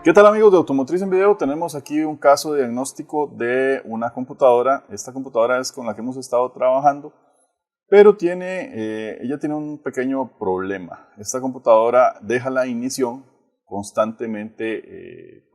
¿Qué tal amigos de Automotriz en Video? Tenemos aquí un caso de diagnóstico de una computadora. Esta computadora es con la que hemos estado trabajando, pero ella tiene un pequeño problema. Esta computadora deja la ignición constantemente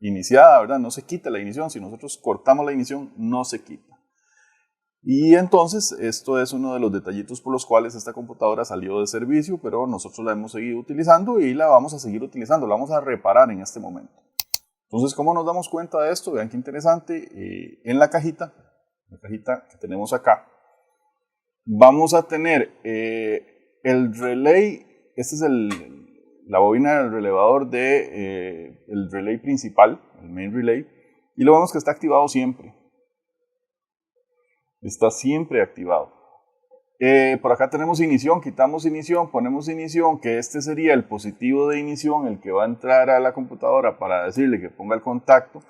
iniciada, ¿verdad? No se quita la ignición. Si nosotros cortamos la ignición, no se quita. Y entonces esto es uno de los detallitos por los cuales esta computadora salió de servicio, pero nosotros la hemos seguido utilizando y la vamos a seguir utilizando, la vamos a reparar en este momento. Entonces, ¿cómo nos damos cuenta de esto? Vean qué interesante. En la cajita que tenemos acá, vamos a tener el relay. Esta es la bobina del relevador del relay principal, el main relay, y lo vemos que está activado siempre. Está siempre activado. Por acá tenemos ignición, quitamos ignición, ponemos ignición, que este sería el positivo de ignición, el que va a entrar a la computadora para decirle que ponga el contacto,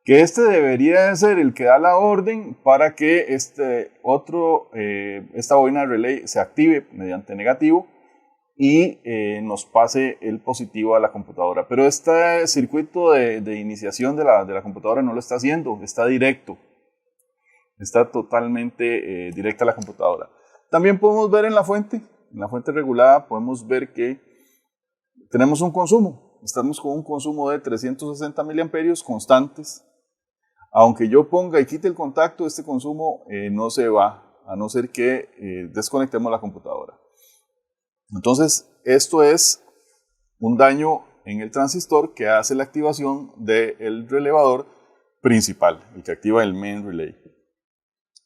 que este debería de ser el que da la orden para que esta bobina de relay se active mediante negativo y nos pase el positivo a la computadora. Pero este circuito de iniciación de la computadora no lo está haciendo, está directo. Está totalmente directa a la computadora. También podemos ver en la fuente regulada, podemos ver que tenemos un consumo. Estamos con un consumo de 360 miliamperios constantes. Aunque yo ponga y quite el contacto, este consumo no se va, a no ser que desconectemos la computadora. Entonces, esto es un daño en el transistor que hace la activación del relevador principal, el que activa el main relay.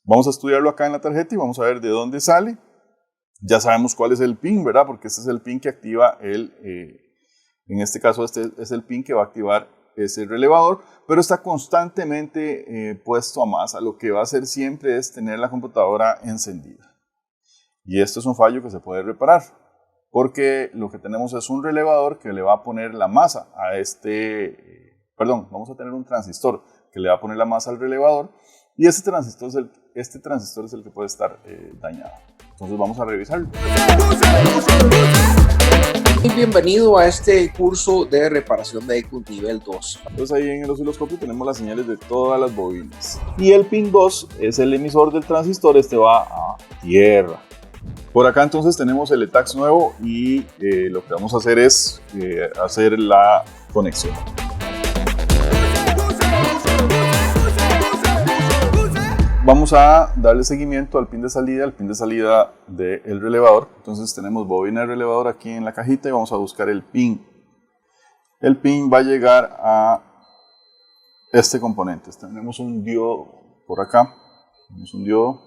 Vamos a estudiarlo acá en la tarjeta y vamos a ver de dónde sale. Ya sabemos cuál es el pin, ¿verdad? Porque este es el pin que activa en este caso este es el pin que va a activar ese relevador, pero está constantemente puesto a masa. Lo que va a hacer siempre es tener la computadora encendida. Y esto es un fallo que se puede reparar, porque lo que tenemos es un relevador que le va a poner la masa a vamos a tener un transistor que le va a poner la masa al relevador. Y este transistor es el que puede estar dañado. Entonces vamos a revisarlo. Bienvenido a este curso de reparación de ECU nivel 2. Entonces ahí en el osciloscopio tenemos las señales de todas las bobinas. Y el pin 2 es el emisor del transistor, este va a tierra. Por acá entonces tenemos el ETAX nuevo y lo que vamos a hacer es hacer la conexión. Vamos a darle seguimiento al pin de salida del relevador. Entonces tenemos bobina de relevador aquí en la cajita y vamos a buscar el pin. El pin va a llegar a este componente. Tenemos un diodo por acá. Tenemos un diodo.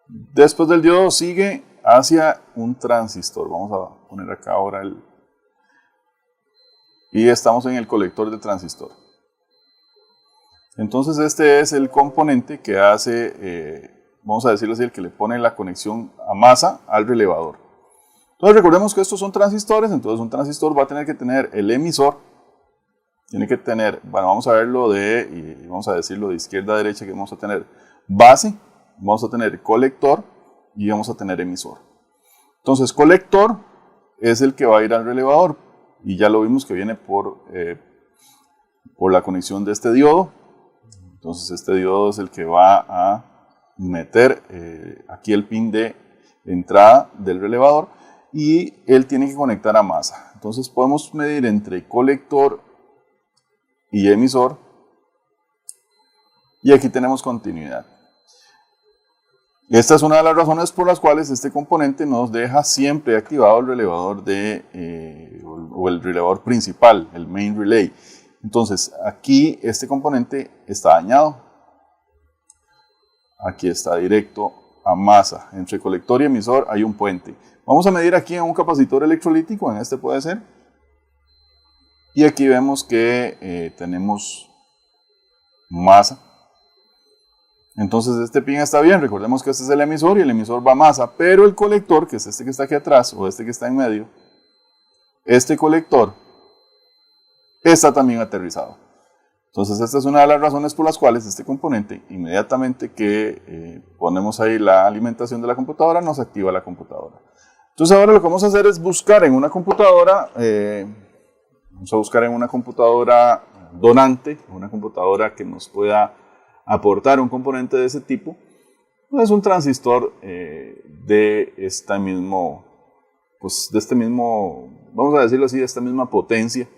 Después del diodo sigue hacia un transistor. Vamos a poner acá ahora y estamos en el colector de transistor. Entonces este es el componente que hace, vamos a decirlo así, el que le pone la conexión a masa al relevador. Entonces recordemos que estos son transistores, entonces un transistor va a tener que tener el emisor, tiene que tener, bueno, vamos a verlo vamos a decirlo de izquierda a derecha, que vamos a tener base, vamos a tener colector y vamos a tener emisor. Entonces colector es el que va a ir al relevador y ya lo vimos que viene por la conexión de este diodo. Entonces este diodo es el que va a meter aquí el pin de entrada del relevador y él tiene que conectar a masa. Entonces podemos medir entre colector y emisor y aquí tenemos continuidad. Esta es una de las razones por las cuales este componente nos deja siempre activado el relevador o el relevador principal, el main relay. Entonces, aquí este componente está dañado. Aquí está directo a masa. Entre colector y emisor hay un puente. Vamos a medir aquí en un capacitor electrolítico, en este puede ser. Y aquí vemos que tenemos masa. Entonces este pin está bien. Recordemos que este es el emisor y el emisor va a masa. Pero el colector, que es este que está aquí atrás o este que está en medio, este colector está también aterrizado. Entonces esta es una de las razones por las cuales este componente, inmediatamente que ponemos ahí la alimentación de la computadora, nos activa la computadora. Entonces ahora lo que vamos a hacer es buscar en una computadora, vamos a buscar en una computadora donante, una computadora que nos pueda aportar un componente de ese tipo. Es un transistor de este mismo, vamos a decirlo así, de esta misma potencia.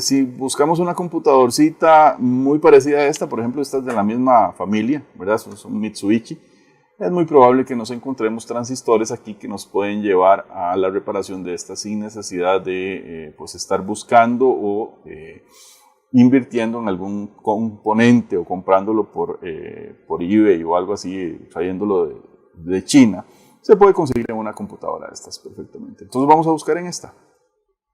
Si buscamos una computadorcita muy parecida a esta, por ejemplo, esta es de la misma familia, ¿verdad? Son Mitsubishi. Es muy probable que nos encontremos transistores aquí que nos pueden llevar a la reparación de esta sin necesidad de estar buscando o invirtiendo en algún componente o comprándolo por eBay o algo así, trayéndolo de China. Se puede conseguir en una computadora de estas perfectamente. Entonces vamos a buscar en esta.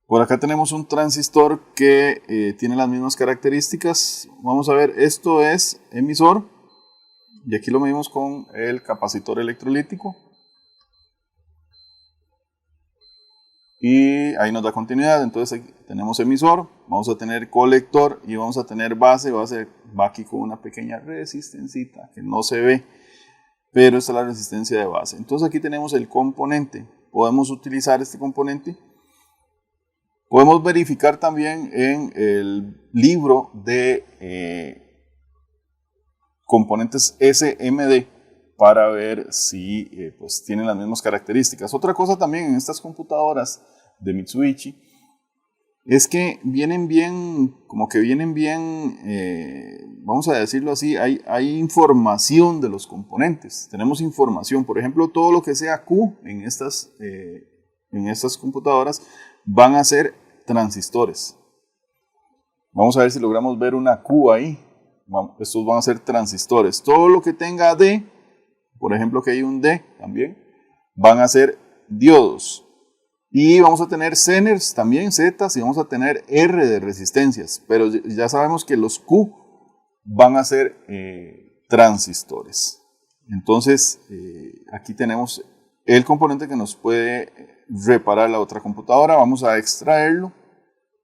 Por acá tenemos un transistor que tiene las mismas características. Vamos a ver, esto es emisor. Y aquí lo medimos con el capacitor electrolítico. Y ahí nos da continuidad. Entonces aquí tenemos emisor, vamos a tener colector y vamos a tener base. Va aquí con una pequeña resistencita que no se ve, pero esta es la resistencia de base. Entonces aquí tenemos el componente. Podemos utilizar este componente. Podemos verificar también en el libro de componentes SMD para ver si tienen las mismas características. Otra cosa también en estas computadoras de Mitsubishi es que vienen bien, vamos a decirlo así, hay información de los componentes. Tenemos información, por ejemplo, todo lo que sea Q en estas computadoras van a ser transistores. Vamos a ver si logramos ver una Q ahí. Estos van a ser transistores. Todo lo que tenga D, por ejemplo que hay un D también, van a ser diodos. Y vamos a tener Zeners también, Zetas, y vamos a tener R de resistencias. Pero ya sabemos que los Q van a ser transistores. Entonces, aquí tenemos el componente que nos puede reparar la otra computadora. Vamos a extraerlo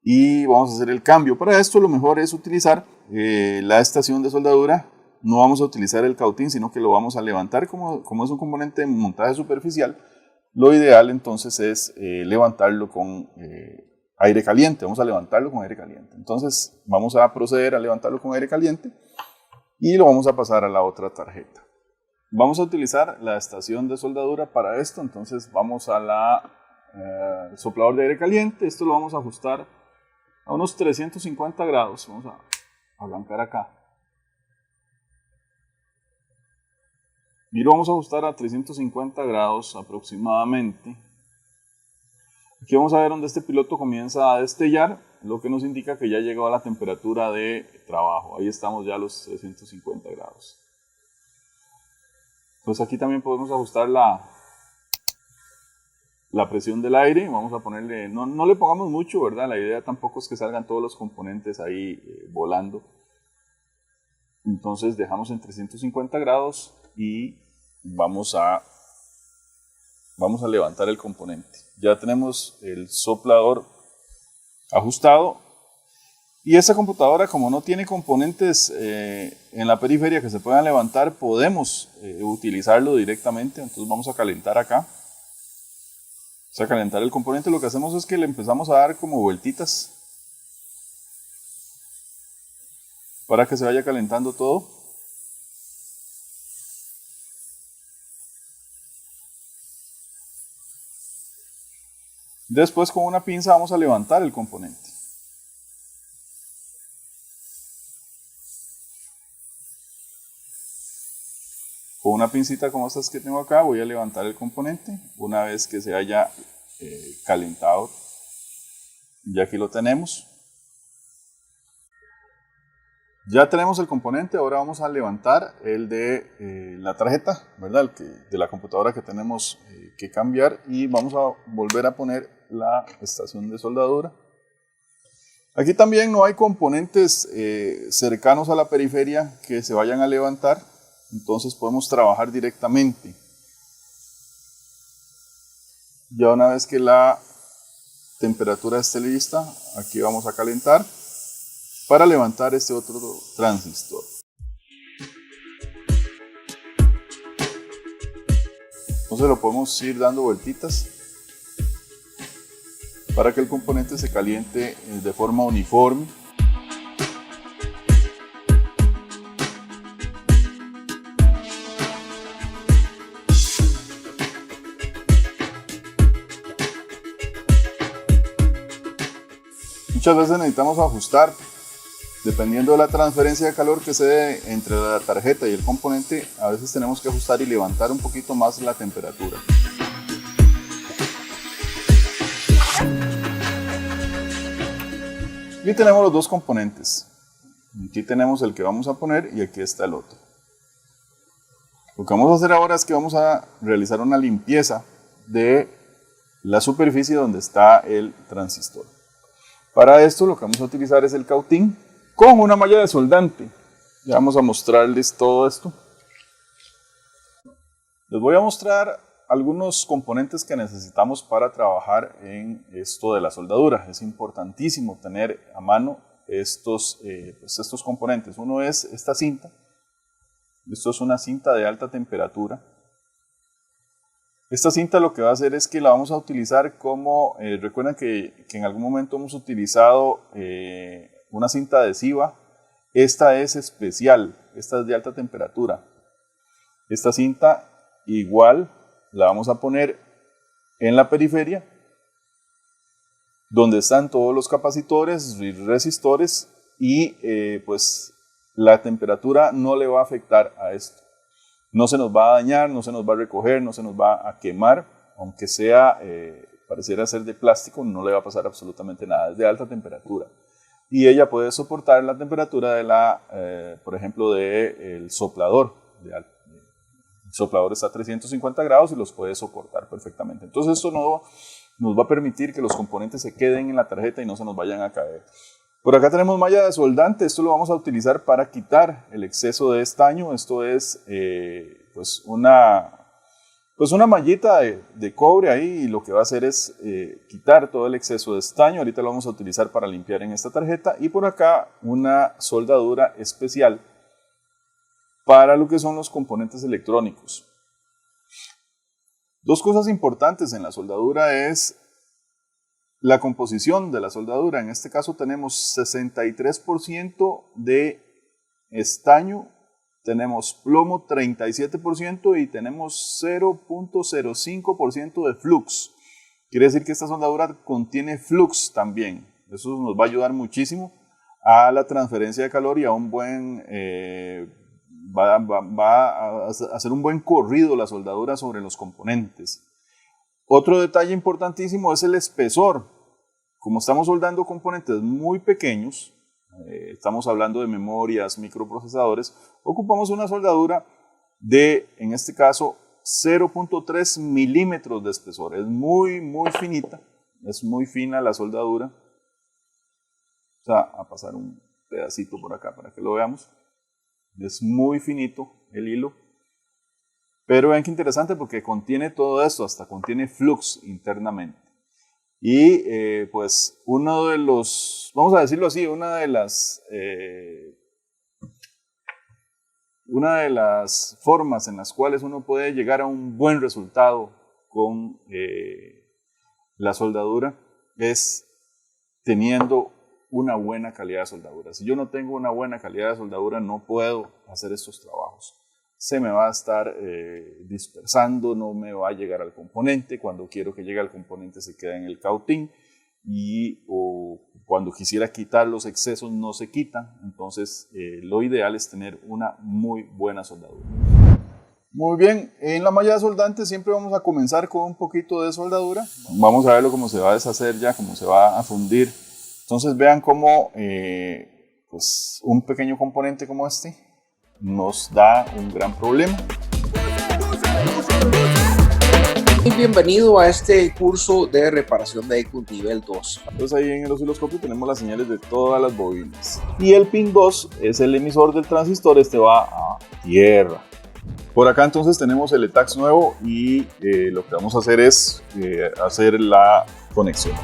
y vamos a hacer el cambio. Para esto lo mejor es utilizar la estación de soldadura. No vamos a utilizar el cautín, sino que lo vamos a levantar como es un componente de montaje superficial. Lo ideal entonces es levantarlo con aire caliente. Vamos a levantarlo con aire caliente. Entonces vamos a proceder a levantarlo con aire caliente y lo vamos a pasar a la otra tarjeta. Vamos a utilizar la estación de soldadura para esto. Entonces vamos a la soplador de aire caliente. Esto lo vamos a ajustar a unos 350 grados. Vamos a arrancar acá. Y lo vamos a ajustar a 350 grados aproximadamente. Aquí vamos a ver donde este piloto comienza a destellar, lo que nos indica que ya llegó a la temperatura de trabajo. Ahí estamos ya a los 350 grados. Entonces aquí también podemos ajustar la presión del aire. Vamos a ponerle, no le pongamos mucho, ¿verdad? La idea tampoco es que salgan todos los componentes ahí volando. Entonces dejamos en 350 grados y vamos a levantar el componente. Ya tenemos el soplador ajustado. Y esta computadora, como no tiene componentes en la periferia que se puedan levantar, podemos utilizarlo directamente. Entonces vamos a calentar acá. Vamos a calentar el componente. Lo que hacemos es que le empezamos a dar como vueltitas para que se vaya calentando todo. Después con una pinza vamos a levantar el componente. Con una pincita como estas que tengo acá voy a levantar el componente una vez que se haya calentado. Ya aquí lo tenemos. Ya tenemos el componente, ahora vamos a levantar el de la tarjeta, ¿verdad? De la computadora que tenemos que cambiar y vamos a volver a poner la estación de soldadura. Aquí también no hay componentes cercanos a la periferia que se vayan a levantar, entonces podemos trabajar directamente. Ya una vez que la temperatura esté lista, aquí vamos a calentar para levantar este otro transistor. Entonces lo podemos ir dando vueltitas para que el componente se caliente de forma uniforme. Muchas veces necesitamos ajustar, dependiendo de la transferencia de calor que se dé entre la tarjeta y el componente, a veces tenemos que ajustar y levantar un poquito más la temperatura. Aquí tenemos los dos componentes. Aquí tenemos el que vamos a poner y aquí está el otro. Lo que vamos a hacer ahora es que vamos a realizar una limpieza de la superficie donde está el transistor. Para esto lo que vamos a utilizar es el cautín con una malla de soldante. Ya vamos a mostrarles todo esto. Les voy a mostrar algunos componentes que necesitamos para trabajar en esto de la soldadura. Es importantísimo tener a mano estos componentes. Uno es esta cinta. Esto es una cinta de alta temperatura. Esta cinta lo que va a hacer es que la vamos a utilizar como, recuerden que en algún momento hemos utilizado una cinta adhesiva. Esta es especial, esta es de alta temperatura. Esta cinta igual la vamos a poner en la periferia, donde están todos los capacitores y resistores, y pues la temperatura no le va a afectar a esto. No se nos va a dañar, no se nos va a recoger, no se nos va a quemar, aunque sea, pareciera ser de plástico, no le va a pasar absolutamente nada, es de alta temperatura. Y ella puede soportar la temperatura de por ejemplo, del soplador. El soplador está a 350 grados y los puede soportar perfectamente. Entonces esto nos va a permitir que los componentes se queden en la tarjeta y no se nos vayan a caer. Por acá tenemos malla de soldante. Esto lo vamos a utilizar para quitar el exceso de estaño. Esto es pues una mallita de cobre ahí, y lo que va a hacer es quitar todo el exceso de estaño. Ahorita lo vamos a utilizar para limpiar en esta tarjeta. Y por acá una soldadura especial para lo que son los componentes electrónicos. Dos cosas importantes en la soldadura es la composición de la soldadura. En este caso tenemos 63% de estaño, tenemos plomo 37% y tenemos 0.05% de flux. Quiere decir que esta soldadura contiene flux también. Eso nos va a ayudar muchísimo a la transferencia de calor y a un buen... va a hacer un buen corrido la soldadura sobre los componentes. Otro detalle importantísimo es el espesor. Como estamos soldando componentes muy pequeños, estamos hablando de memorias, microprocesadores, ocupamos una soldadura de, en este caso, 0.3 milímetros de espesor. Es muy finita, es muy fina la soldadura. Vamos a pasar un pedacito por acá para que lo veamos. Es muy finito el hilo, pero vean qué interesante porque contiene todo esto, hasta contiene flux internamente. Y pues uno de los, vamos a decirlo así, una de las formas en las cuales uno puede llegar a un buen resultado con la soldadura es teniendo una buena calidad de soldadura. Si yo no tengo una buena calidad de soldadura, no puedo hacer estos trabajos. Se me va a estar dispersando, no me va a llegar al componente. Cuando quiero que llegue al componente se queda en el cautín, o cuando quisiera quitar los excesos no se quitan. Entonces lo ideal es tener una muy buena soldadura. Muy bien, en la malla de soldante siempre vamos a comenzar con un poquito de soldadura. Vamos a verlo cómo se va a deshacer ya, cómo se va a fundir. Entonces vean cómo pues un pequeño componente como este nos da un gran problema. Bienvenido a este curso de reparación de ECU nivel 2. Entonces ahí en el osciloscopio tenemos las señales de todas las bobinas. Y el pin 2 es el emisor del transistor, este va a tierra. Por acá entonces tenemos el ETAX nuevo y lo que vamos a hacer es hacer la conexión.